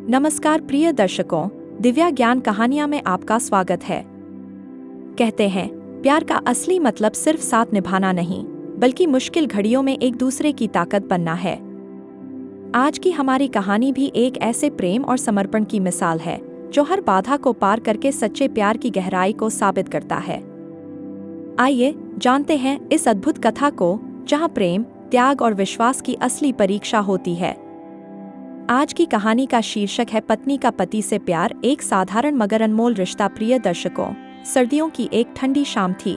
नमस्कार प्रिय दर्शकों, दिव्या ज्ञान कहानियां में आपका स्वागत है। कहते हैं, प्यार का असली मतलब सिर्फ साथ निभाना नहीं, बल्कि मुश्किल घड़ियों में एक दूसरे की ताकत बनना है। आज की हमारी कहानी भी एक ऐसे प्रेम और समर्पण की मिसाल है, जो हर बाधा को पार करके सच्चे प्यार की गहराई को साबित करता है। आइए जानते हैं इस अद्भुत कथा को, जहां प्रेम, त्याग और विश्वास की असली परीक्षा होती है। आज की कहानी का शीर्षक है पत्नी का पति से प्यार, एक साधारण मगर अनमोल रिश्ता। प्रिय दर्शकों, सर्दियों की एक ठंडी शाम थी।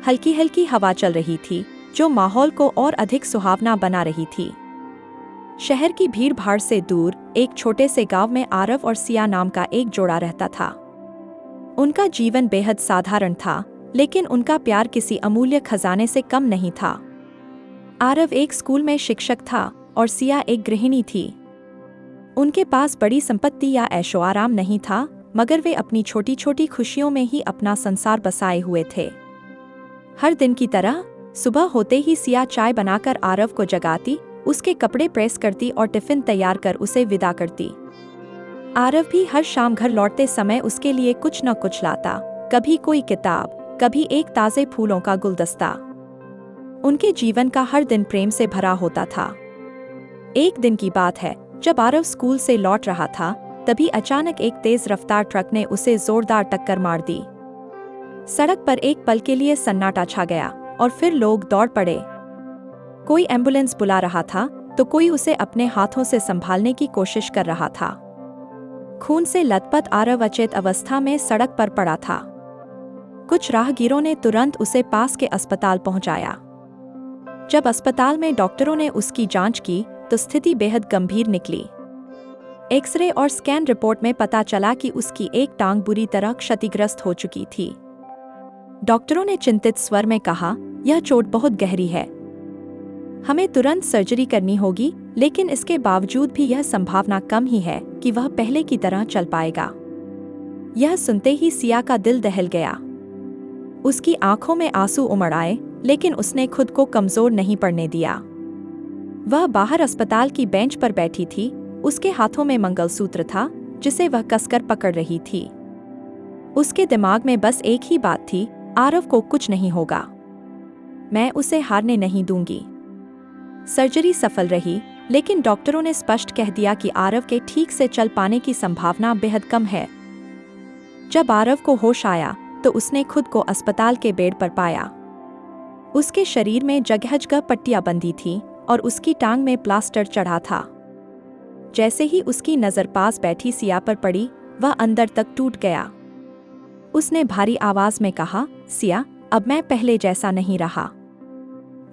हल्की हल्की हवा चल रही थी, जो माहौल को और अधिक सुहावना बना रही थी। शहर की भीड़ भाड़ से दूर एक छोटे से गांव में आरव और सिया नाम का एक जोड़ा रहता था। उनका जीवन बेहद साधारण था, लेकिन उनका प्यार किसी अमूल्य खजाने से कम नहीं था। आरव एक स्कूल में शिक्षक था और सिया एक गृहिणी थी। उनके पास बड़ी संपत्ति या ऐशो आराम नहीं था, मगर वे अपनी छोटी छोटी खुशियों में ही अपना संसार बसाए हुए थे। हर दिन की तरह सुबह होते ही सिया चाय बनाकर आरव को जगाती, उसके कपड़े प्रेस करती और टिफिन तैयार कर उसे विदा करती। आरव भी हर शाम घर लौटते समय उसके लिए कुछ न कुछ लाता, कभी कोई किताब, कभी एक ताजे फूलों का गुलदस्ता। उनके जीवन का हर दिन प्रेम से भरा होता था। एक दिन की बात है, जब आरव स्कूल से लौट रहा था, तभी अचानक एक तेज रफ्तार ट्रक ने उसे जोरदार टक्कर मार दी। सड़क पर एक पल के लिए सन्नाटा छा गया और फिर लोग दौड़ पड़े। कोई एम्बुलेंस बुला रहा था तो कोई उसे अपने हाथों से संभालने की कोशिश कर रहा था। खून से लथपथ आरव अचेत अवस्था में सड़क पर पड़ा था। कुछ राहगीरों ने तुरंत उसे पास के अस्पताल पहुंचाया। जब अस्पताल में डॉक्टरों ने उसकी जांच की तो स्थिति बेहद गंभीर निकली। एक्सरे और स्कैन रिपोर्ट में पता चला कि उसकी एक टांग बुरी तरह क्षतिग्रस्त हो चुकी थी। डॉक्टरों ने चिंतित स्वर में कहा, यह चोट बहुत गहरी है, हमें तुरंत सर्जरी करनी होगी, लेकिन इसके बावजूद भी यह संभावना कम ही है कि वह पहले की तरह चल पाएगा। यह सुनते ही सिया का दिल दहल गया। उसकी आंखों में आंसू उमड़ आए, लेकिन उसने खुद को कमजोर नहीं पड़ने दिया। वह बाहर अस्पताल की बेंच पर बैठी थी। उसके हाथों में मंगलसूत्र था, जिसे वह कसकर पकड़ रही थी। उसके दिमाग में बस एक ही बात थी, आरव को कुछ नहीं होगा, मैं उसे हारने नहीं दूंगी। सर्जरी सफल रही, लेकिन डॉक्टरों ने स्पष्ट कह दिया कि आरव के ठीक से चल पाने की संभावना बेहद कम है। जब आरव को होश आया तो उसने खुद को अस्पताल के बेड पर पाया। उसके शरीर में जगह जगह पट्टियां बंधी थीं और उसकी टांग में प्लास्टर चढ़ा था। जैसे ही उसकी नजर पास बैठी सिया पर पड़ी, वह अंदर तक टूट गया। उसने भारी आवाज में कहा, सिया, अब मैं पहले जैसा नहीं रहा।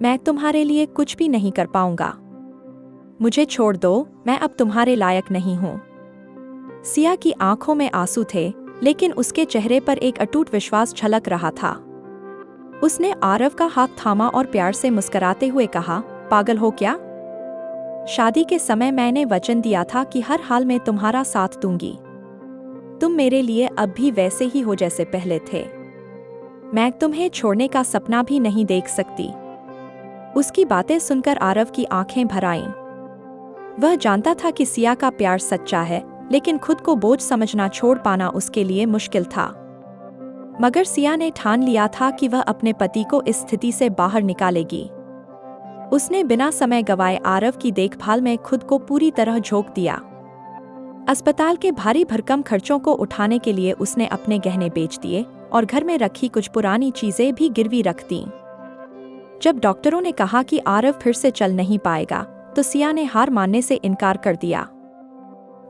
मैं तुम्हारे लिए कुछ भी नहीं कर पाऊंगा। मुझे छोड़ दो, मैं अब तुम्हारे लायक नहीं हूं। सिया की आंखों में आंसू थे, लेकिन उसके चेहरे पर एक अटूट विश्वास झलक रहा था। उसने आरव का हाथ थामा और प्यार से मुस्कुराते हुए कहा, पागल हो क्या? शादी के समय मैंने वचन दिया था कि हर हाल में तुम्हारा साथ दूंगी। तुम मेरे लिए अब भी वैसे ही हो जैसे पहले थे। मैं तुम्हें छोड़ने का सपना भी नहीं देख सकती। उसकी बातें सुनकर आरव की आंखें भर आईं। वह जानता था कि सिया का प्यार सच्चा है, लेकिन खुद को बोझ समझना छोड़ पाना उसके लिए मुश्किल था। मगर सिया ने ठान लिया था कि वह अपने पति को इस स्थिति से बाहर निकालेगी। उसने बिना समय गंवाए आरव की देखभाल में खुद को पूरी तरह झोंक दिया। अस्पताल के भारी भरकम खर्चों को उठाने के लिए उसने अपने गहने बेच दिए और घर में रखी कुछ पुरानी चीजें भी गिरवी रख दीं। जब डॉक्टरों ने कहा कि आरव फिर से चल नहीं पाएगा, तो सिया ने हार मानने से इनकार कर दिया।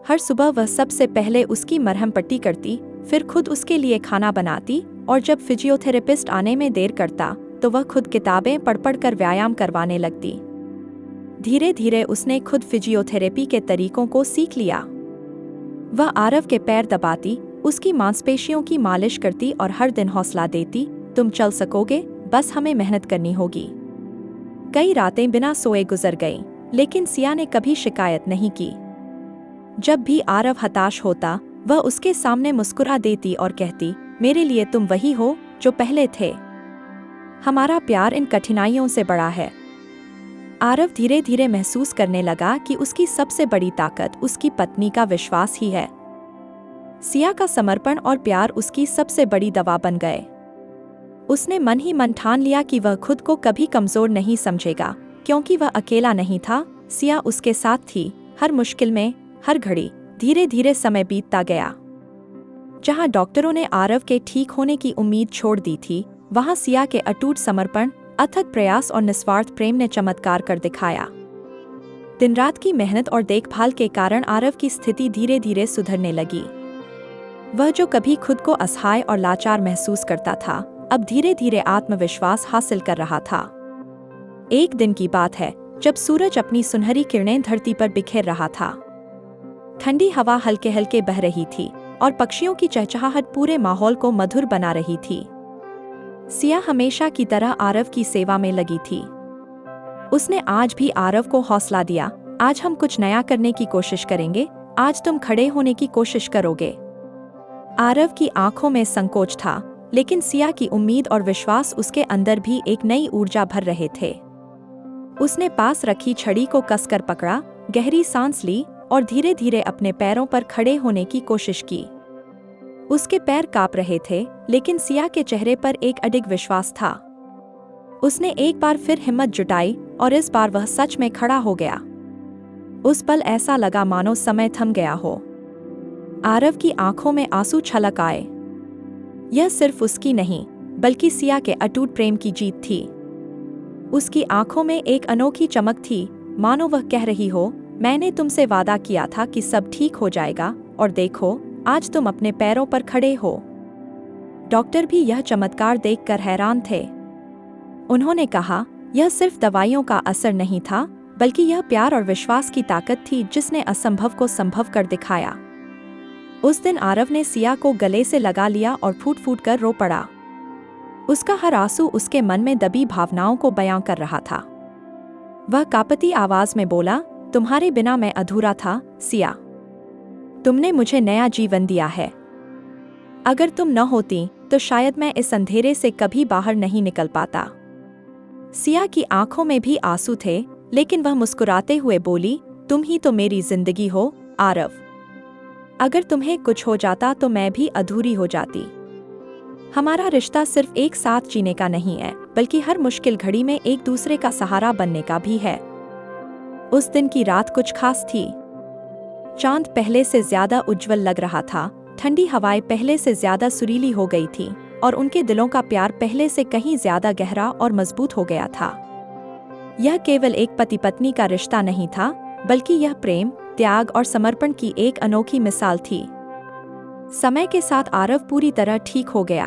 हर सुबह वह सबसे पहले उसकी मरहम पट्टी करती, फिर खुद उसके लिए खाना बनाती, और जब फिजियोथेरेपिस्ट आने में देर करता तो वह खुद किताबें पढ़ पढ़ कर व्यायाम करवाने लगती। धीरे धीरे उसने खुद फिजियोथेरेपी के तरीकों को सीख लिया। वह आरव के पैर दबाती, उसकी मांसपेशियों की मालिश करती और हर दिन हौसला देती, तुम चल सकोगे, बस हमें मेहनत करनी होगी। कई रातें बिना सोए गुजर गईं, लेकिन सिया ने कभी शिकायत नहीं की। जब भी आरव हताश होता, वह उसके सामने मुस्कुरा देती और कहती, मेरे लिए तुम वही हो जो पहले थे। हमारा प्यार इन कठिनाइयों से बड़ा है। आरव धीरे धीरे महसूस करने लगा कि उसकी सबसे बड़ी ताकत उसकी पत्नी का विश्वास ही है। सिया का समर्पण और प्यार उसकी सबसे बड़ी दवा बन गए। उसने मन ही मन ठान लिया कि वह खुद को कभी कमजोर नहीं समझेगा, क्योंकि वह अकेला नहीं था, सिया उसके साथ थी, हर मुश्किल में, हर घड़ी। धीरे धीरे समय बीतता गया। जहां डॉक्टरों ने आरव के ठीक होने की उम्मीद छोड़ दी थी, वहां सिया के अटूट समर्पण, अथक प्रयास और निस्वार्थ प्रेम ने चमत्कार कर दिखाया। दिन रात की मेहनत और देखभाल के कारण आरव की स्थिति धीरे धीरे सुधरने लगी। वह जो कभी खुद को असहाय और लाचार महसूस करता था, अब धीरे धीरे आत्मविश्वास हासिल कर रहा था। एक दिन की बात है, जब सूरज अपनी सुनहरी किरणें धरती पर बिखेर रहा था। ठंडी हवा हल्के हल्के बह रही थी और पक्षियों की चहचहाहट पूरे माहौल को मधुर बना रही थी। सिया हमेशा की तरह आरव की सेवा में लगी थी। उसने आज भी आरव को हौसला दिया, आज हम कुछ नया करने की कोशिश करेंगे, आज तुम खड़े होने की कोशिश करोगे। आरव की आंखों में संकोच था, लेकिन सिया की उम्मीद और विश्वास उसके अंदर भी एक नई ऊर्जा भर रहे थे। उसने पास रखी छड़ी को कसकर पकड़ा, गहरी सांस ली और धीरे धीरे अपने पैरों पर खड़े होने की कोशिश की। उसके पैर कांप रहे थे, लेकिन सिया के चेहरे पर एक अडिग विश्वास था। उसने एक बार फिर हिम्मत जुटाई और इस बार वह सच में खड़ा हो गया। उस पल ऐसा लगा मानो समय थम गया हो। आरव की आंखों में आंसू छलक आए। यह सिर्फ उसकी नहीं, बल्कि सिया के अटूट प्रेम की जीत थी। उसकी आंखों में एक अनोखी चमक थी, मानो वह कह रही हो, मैंने तुमसे वादा किया था कि सब ठीक हो जाएगा, और देखो, आज तुम अपने पैरों पर खड़े हो। डॉक्टर भी यह चमत्कार देखकर हैरान थे। उन्होंने कहा, यह सिर्फ दवाइयों का असर नहीं था, बल्कि यह प्यार और विश्वास की ताकत थी जिसने असंभव को संभव कर दिखाया। उस दिन आरव ने सिया को गले से लगा लिया और फूट फूट कर रो पड़ा। उसका हर आंसू उसके मन में दबी भावनाओं को बयां कर रहा था। वह कांपती आवाज में बोला, तुम्हारे बिना मैं अधूरा था, सिया। तुमने मुझे नया जीवन दिया है। अगर तुम न होती तो शायद मैं इस अंधेरे से कभी बाहर नहीं निकल पाता। सिया की आंखों में भी आंसू थे, लेकिन वह मुस्कुराते हुए बोली, तुम ही तो मेरी जिंदगी हो, आरव। अगर तुम्हें कुछ हो जाता तो मैं भी अधूरी हो जाती। हमारा रिश्ता सिर्फ एक साथ जीने का नहीं है, बल्कि हर मुश्किल घड़ी में एक दूसरे का सहारा बनने का भी है। उस दिन की रात कुछ खास थी। चांद पहले से ज्यादा उज्जवल लग रहा था, ठंडी हवाएं पहले से ज्यादा सुरीली हो गई थी और उनके दिलों का प्यार पहले से कहीं ज्यादा गहरा और मजबूत हो गया था। यह केवल एक पति पत्नी का रिश्ता नहीं था, बल्कि यह प्रेम, त्याग और समर्पण की एक अनोखी मिसाल थी। समय के साथ आरव पूरी तरह ठीक हो गया।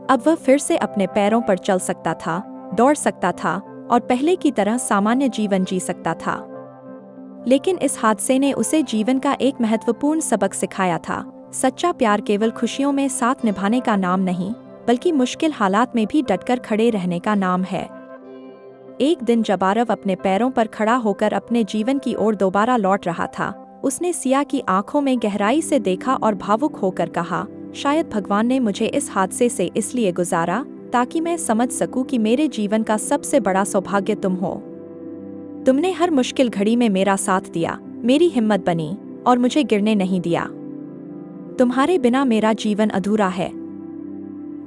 अब वह फिर से अपने पैरों पर चल सकता था, दौड़ सकता था और पहले की तरह सामान्य जीवन जी सकता था। लेकिन इस हादसे ने उसे जीवन का एक महत्वपूर्ण सबक सिखाया था। सच्चा प्यार केवल खुशियों में साथ निभाने का नाम नहीं, बल्कि मुश्किल हालात में भी डटकर खड़े रहने का नाम है। एक दिन जब आरव अपने पैरों पर खड़ा होकर अपने जीवन की ओर दोबारा लौट रहा था, उसने सिया की आंखों में गहराई से देखा और भावुक होकर कहा, शायद भगवान ने मुझे इस हादसे से इसलिए गुजारा ताकि मैं समझ सकूं कि मेरे जीवन का सबसे बड़ा सौभाग्य तुम हो। तुमने हर मुश्किल घड़ी में मेरा साथ दिया, मेरी हिम्मत बनी और मुझे गिरने नहीं दिया। तुम्हारे बिना मेरा जीवन अधूरा है।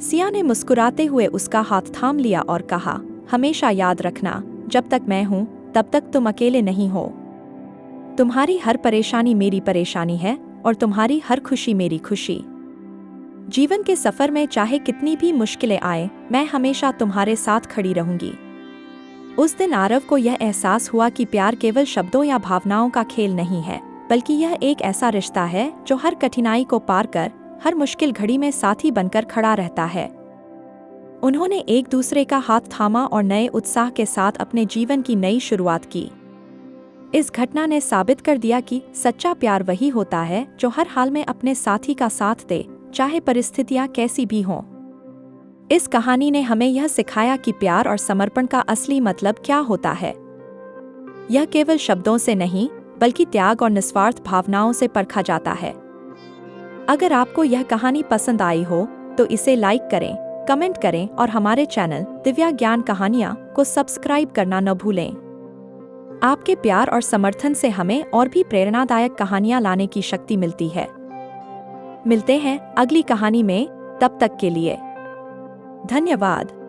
सिया ने मुस्कुराते हुए उसका हाथ थाम लिया और कहा, हमेशा याद रखना, जब तक मैं हूं, तब तक तुम अकेले नहीं हो। तुम्हारी हर परेशानी मेरी परेशानी है और तुम्हारी हर खुशी मेरी खुशी। जीवन के सफर में चाहे कितनी भी मुश्किलें आए, मैं हमेशा तुम्हारे साथ खड़ी रहूंगी। उस दिन आरव को यह एहसास हुआ कि प्यार केवल शब्दों या भावनाओं का खेल नहीं है, बल्कि यह एक ऐसा रिश्ता है जो हर कठिनाई को पार कर, हर मुश्किल घड़ी में साथी बनकर खड़ा रहता है। उन्होंने एक दूसरे का हाथ थामा और नए उत्साह के साथ अपने जीवन की नई शुरुआत की। इस घटना ने साबित कर दिया कि सच्चा प्यार वही होता है जो हर हाल में अपने साथी का साथ दे, चाहे परिस्थितियां कैसी भी हों। इस कहानी ने हमें यह सिखाया कि प्यार और समर्पण का असली मतलब क्या होता है। यह केवल शब्दों से नहीं, बल्कि त्याग और निस्वार्थ भावनाओं से परखा जाता है। अगर आपको यह कहानी पसंद आई हो तो इसे लाइक करें, कमेंट करें और हमारे चैनल दिव्या ज्ञान कहानियाँ को सब्सक्राइब करना न भूलें। आपके प्यार और समर्थन से हमें और भी प्रेरणादायक कहानियां लाने की शक्ति मिलती है। मिलते हैं अगली कहानी में, तब तक के लिए धन्यवाद।